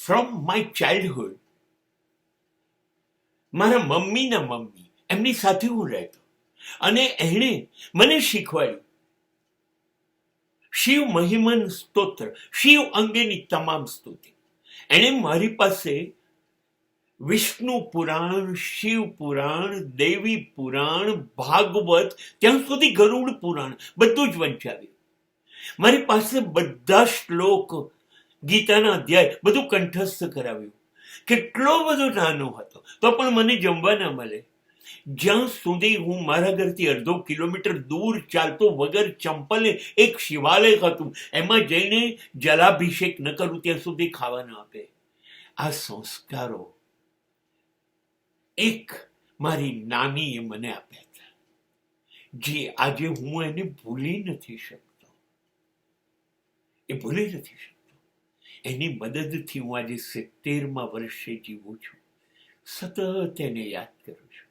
From my childhood મારા મમ્મીના mummy એમની સાથે હું રહેતો, અને એણે મને શીખવાડ્યું શિવ મહિમન સ્તોત્ર, શિવ અંગેની તમામ સ્તુતિ. એણે મારી પાસે વિષ્ણુ પુરાણ, શિવ પુરાણ, દેવી પુરાણ, ભાગવત, ત્યાં સુધી ગરુડ પુરાણ બધું જ વંચાવ્યું. મારી પાસે બધા શ્લોક, ગીતાના અધ્યાય બધું કંઠસ્થ કરાવ્યું. કેટલો બધો નાનો હતો તો પણ મને જમવા ના મળે. જ્યાં સુધી હું મારા ઘરથી અડધો કિલોમીટર દૂર ચાલતો વગર ચંપલે એક શિવાલય હતું, એમાં જઈને જલાભિષેક ન કરું ત્યાં સુધી ખાવા ન આપે. આ સંસ્કારો એક મારી નાનીએ મને આપ્યા હતા, જે આજે હું એને ભૂલી નથી શકતો. એ ભૂલી નથી શકતો. એની મદદથી હું આજે 70મા વર્ષે જીવું છું. સતત એને યાદ કરું છું.